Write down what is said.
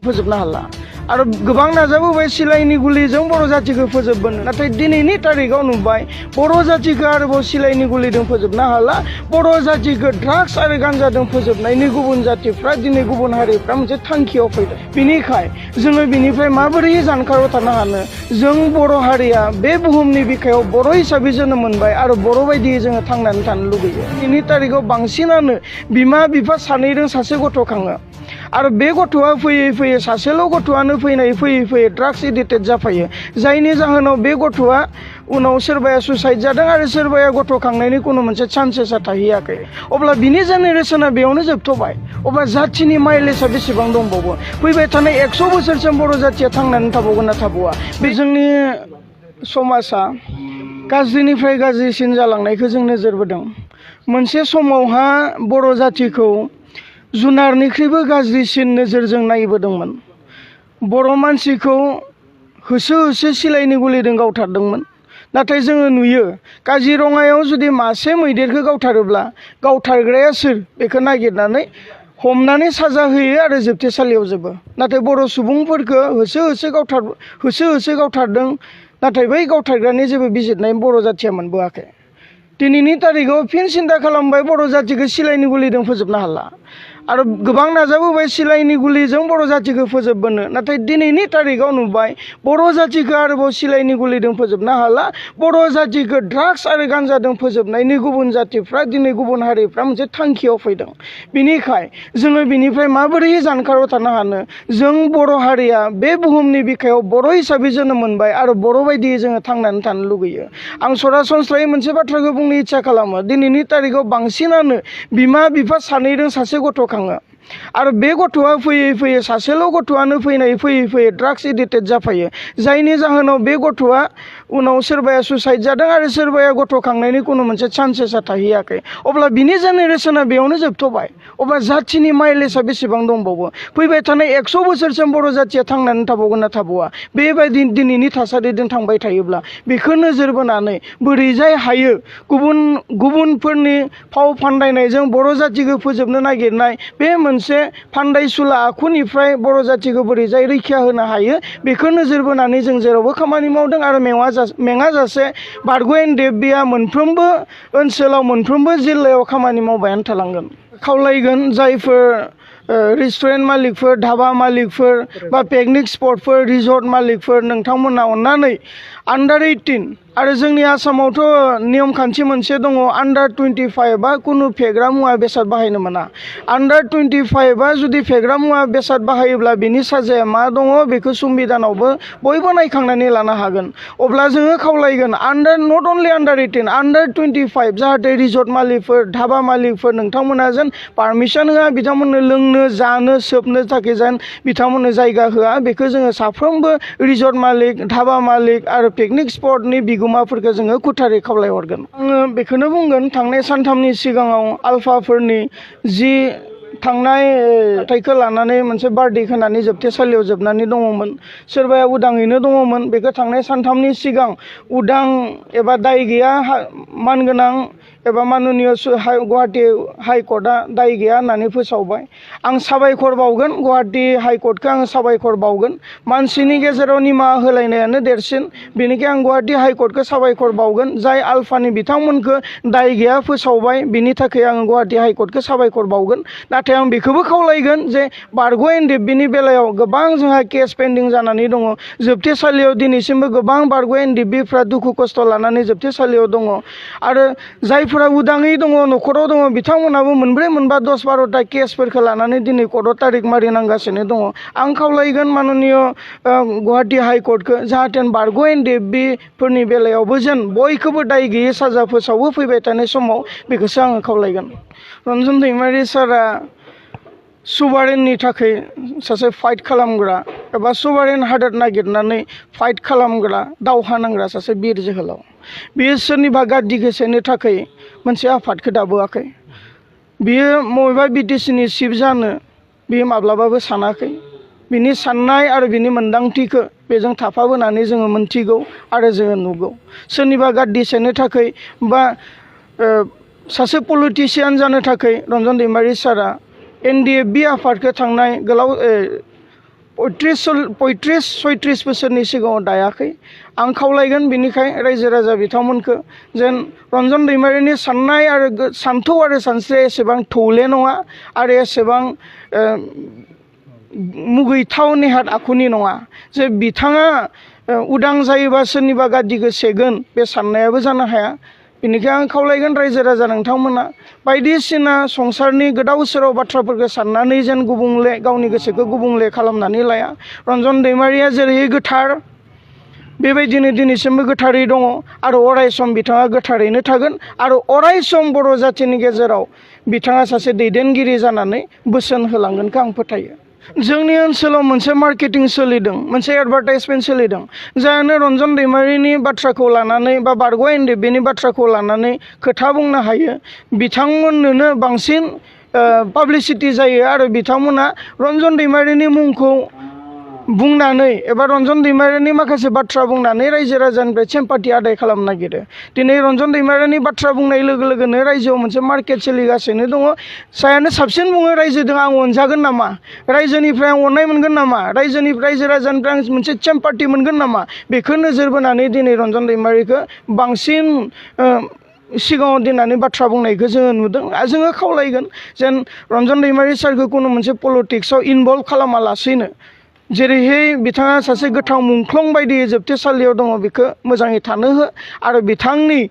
फोजोबनो हाला आरो गोबां नाजाबोबाय सिलाइनि गुलिजों बर' जातिखौ फोजोबबोनो नाथाय दिनैनि तारिखाव नुबाय बर' जातिखौ आरोबाव सिलाइनि गुलिजों फोजोबनो हाला बर' जातिखौ ड्राग्स आरो गान्जाजों फोजोबनायनि गुबुन जातिफ्रा दिनै गुबुन हारिफ्रा मोनसे थांखियाव फैदों बिनिखाय जोङो बिनिफ्राय माबोरै जानखाराव थानो हानो जों बर' हारिया बे बुहुमनि बिखायाव बर' हिसाबै जोनोम मोनबाय आरो बर' बायदियै जोङो थांनानै थानो लुगैयो दिनैनि तारिखाव बांसिनानो बिमा बिफा सानैजों सासे गथ' खाङो आरो बे गथ'आ फैयै फैयै सासेल' गथ'आनो फैयै फैयै ड्राग्स एडिक्टेड जाफायो जायनि जाहोनाव बे गथ'आ उनाव सोरबाया सुसाइड जादों आरो सोरबाया गथ' खांनायनि खुनु मोनसे चान्सेसआ थाहैयाखै अब्ला बिनि जेनेरेसना बेयावनो जोबथ'बाय अब्ला जाथिनि माइलेजआ बेसेबां दंबावो फैबाय थानाय 100 बोसोरसिम बर' जातिया थांनानै थाबावगोन ना थाबावा बे जोंनि समाजा गाज्रिनिफ्राय गाज्रिसिन जालांनायखौ जों नोजोर बोदों मोनसे समावहा बर' जातिखौ जुनारनिख्रुइबो गाज्रिसिन नोजोरजों नायबोदोंमोन बर' मानसिखौ होसो होसो सिलाइनि गुलिजों गावथारदोंमोन नाथाय जोङो नुयो काजिरङायाव जुदि मासे मैदेरखौ गावथारोब्ला गावथारग्राया सोर बेखौ नागिरनानै हमनानै साजा होयो आरो जोबथेसालियाव जोबो नाथाय बर' सुबुंफोरखौ होसो होसो गावथारदों नाथाय बै गावथारग्रानि जेबो बिजिरनाय बर' जातिया मोनबोआखै दिनैनि तारिखाव फिन सिन्था खालामबाय बर' जातिखौ सिलाइनि गुलिजों फोजोबनो हाला आरो गोबां नाजाबोबाय सिलाइनि गुलिजों बर' जातिखौ फोजोबबोनो नाथाय दिनैनि तारिखाव नुबाय बर' जातिखौ आरोबाव सिलाइनि गुलिजों फोजोबनो हाला बर' जातिखौ ड्राग्स आरो गान्जाजों फोजोबनायनि गुबुन जातिफ्रा दिनै गुबुन हारिफ्रा मोनसे थांखियाव फैदों बिनिखाय जोङो बिनिफ्राय माबोरै जानखाराव थानो हानो जों बर' हारिया बे बुहुमनि बिखायाव बर' हिसाबै जोनोम मोनबाय आरो बर' बायदियै जोङो थांनानै थानो लुगैयो आं सरासनस्रायै मोनसे बाथ्राखौ बुंनो इच्ছা खालामो दिनैनि तारिखाव बांसिनानो बिमा बिफा सानैजों सासे गथ' खाङो आरो बे गथ'आ फैयै फैयै सासेल' गथ'आनो फैयै ड्राग्स एडिक्टेड जाफायो जायनि जाहोनाव बे गथ'आ उनाव सोरबाया सुसाइड जादों आरो सोरबाया गथ' खांनायनि खुनु मोनसे चान्सेसआ थाहैयाखै अब्ला बिनि जेनेरेसना बेयावनो जोबथ'बाय अब्ला जाथिनि माइलेजआ बेसेबां दंबावो फैबाय थानाय 100 बोसोरसिम बर' जातिया थांनानै थाबावगोन ना थाबावा बेबायदि दिनैनि थासारिजों थांबाय थायोब्ला बेखौ नोजोर बोनानै बोरैजाय हायो गुबुनफोरनि फाव फान्दायनायजों बर' जातिखौ फोजोबनो नागिरनाय बे मोनसे फान्दायसुला आखुनिफ्राय बर' जातिखौ बोरैजाय रैखा होनो हायो बेखौ नोजोर बोनानै जों जेरावबो खामानि मावदों आरो मेङाजासे बारग' ndfbआ मोनफ्रोमबो ओनसोलाव मोनफ्रोमबो जिल्लायाव खामानि मावबायानो थालांगोन खावलायगोन जायफोर रेस्टुरेन्ट मालिकफोर धाबा मालिकफोर बा पिकनिक स्पटफोर रिजर्ट मालिकफोर नोंथांमोना अननानै आन्डार 18 आरो जोंनि आसामावथ' नियम खान्थि मोनसे दङ आन्डार 25 बा कुनु फेग्रा मुवा बेसाद बाहायनो मोना आन्डार 25 बा जुदि फेग्रा मुवा बेसाद बाहायोब्ला बिनि साजाया मा दङ बेखौ संबिधानावबो बयबो नायखांनानै लानो हागोन अब्ला जोङो खावलायगोन नट अनलि आन्डार 18 आन्डार 25 जाहाथे रिजर्ट मालिकफोर धाबा मालिकफोर नोंथांमोना जेन पारमिसन होआ बिथांमोननो लोंनो जानो सोबनो थाखाय जेन बिथांमोननो जायगा होआ बेखौ जोङो साफ्रोमबो रिजर्ट मालिक धाबा मालिक आरो पिकनिक स्पटनि बिगोमाफोरखौ जोङो खुथारै खावलायहरगोन आङो बेखौनो बुंगोन थांनाय सानथामनि सिगाङाव आल्फाफोरनि जि थांनाय थाइखौ लानानै मोनसे बार्डे होनानै जोबथेसालियाव जोबनानै दङमोन सोरबाया उदाङैनो दङमोन बेखौ थांनाय सानथामनि सिगां उदां एबा दाय गैया मानगोनां एबा माननीय गुवाहाटी हाइकर्टआ दाय गैया होननानै फोसावबाय आं साबायखर बावगोन गुवाहाटी हाइकर्टखौ आं साबायखर बावगोन मानसिनि गेजेराव निमाहा होलायनायानो देरसिन बेनिखाय आं गुवाहाटी हाइकर्टखौ साबायखर बावगोन जाय आल्फानि बिथांमोनखौ दाय गैया फोसावबाय बिनि थाखाय आं गुवाहाटी हाइकर्टखौ साबायखर बावगोन नाथाय आं बेखौबो खावलायगोन जे बारग' ndfbनि बेलायाव गोबां जोंहा केस पेन्डिं जानानै दङ जोबथेसालियाव दिनैसिमबो गोबां बारग' ndfbफ्रा दुखु खस्थ' लानानै जोबथेसालियाव दङ आरो जायफोरा उदाङै दङ न'खराव दङ बिथांमोनाबो मोनब्रै मोनबा 10-12टा केसफोरखौ लानानै दिनै कर्टआव तारिख मारिनांगासिनो दङ आं खावलायगोन माननीय गुवाहाटी हाइकर्टखौ जाहाथे बारग' ndfbफोरनि बेलायावबो जेन बयखौबो दाय गैयै साजा फोसावो फैबाय थानाय समाव बेखौसो आङो खावलायगोन रन्जन दैमारि सारा सुबारेननि थाखाय सासे फाइट खालामग्रा एबा सुबारेन हादोर नागिरनानै फाइट खालामग्रा दावहा नांग्रा सासे बिर जोहोलाव बियो सोरनिबा गाद्दिखौ सेनो थाखाय मोनसे आफादखौ दाबोआखै बियो बबेबा बिटिसिनि चिफ जानो बियो माब्लाबाबो सानाखै बिनि साननाय आरो बिनि मोन्दांथिखौ बेजों थाफाबोनानै जोङो मोनथिगौ आरो जोङो नुगौ सोरनिबा गाद्दि सेनो थाखाय बा सासे पलिटिशियान जानो थाखाय रन्जन दैमारि सारा ndfb आफादखौ थांनाय गोलाव 35-36 बोसोरनि सिगाङाव दायाखै आं खावलायगोन बिनिखाय रायजो राजा बिथांमोनखौ जेन रन्जन दैमारिनि साननाय आरो सान्थौ आरो सानस्रिया एसेबां थौले नङा आरो एसेबां मुगैथाव नेहाद आखुनि नङा जे बिथाङा उदां जायोबा सोरनिबा गादिखौ सेगोन बे साननायाबो जानो हाया बेनिखायनो आं खावलायगोन रायजो राजा नोंथांमोना बायदिसिना संसारनि गोदाव सोराव बाथ्राफोरखौ साननानै जेन गुबुंले गावनि गोसोखौ गुबुंले खालामनानै लाया रन्जन दैमारिया जेरै गोथार बेबायदिनो दिनैसिमबो गोथारै दङ आरो अराय सम बिथाङा गोथारैनो थागोन आरो अराय सम बर' जाथिनि गेजेराव बिथाङा सासे दैदेनगिरि जानानै बोसोन होलांगोनखौ आं फोथायो जोंनि ओनसोलाव मोनसे मार्केटिं सोलिदों मोनसे एडभार्टाइजमेन्ट सोलिदों जायानो रन्जन दैमारिनि बाथ्राखौ लानानै बा बारग' ndfbनि बाथ्राखौ लानानै खोथा बुंनो हायो बिथांमोननोनो बांसिन पाब्लिसिटि जायो आरो बिथांमोना रन्जन दैमारिनि मुंखौ बुंनानै एबा रन्जन दैमारिनि माखासे बाथ्रा बुंनानै रायजो राजानिफ्राय सिम्पाथि आदाय खालामनो नागिरो दिनै रन्जन दैमारिनि बाथ्रा बुंनाय लोगो लोगोनो रायजोआव मोनसे मार्केट सोलिगासिनो दङ जायानो साबसिन बुङो रायजोजों आं अनजागोन नामा रायजोनिफ्राय आं अननाय मोनगोन नामा रायजो राजानिफ्राय आं मोनसे सिम्पाथि मोनगोन नामा बेखौ नोजोर बोनानै दिनै रन्जन दैमारिखौ बांसिन सिगाङाव दोननानै बाथ्रा बुंनायखौ जोङो नुदों जोङो खावलायगोन जेन रन्जन दैमारि सारखौ खुनु मोनसे पलिटिक्सआव इनभल्भ खालामालासेनो जेरैहाय बिथाङा सासे गोथां मुंख्लं बायदि जोबथेसालियाव दङ बेखौ मोजाङै थानो हो आरो बिथांनि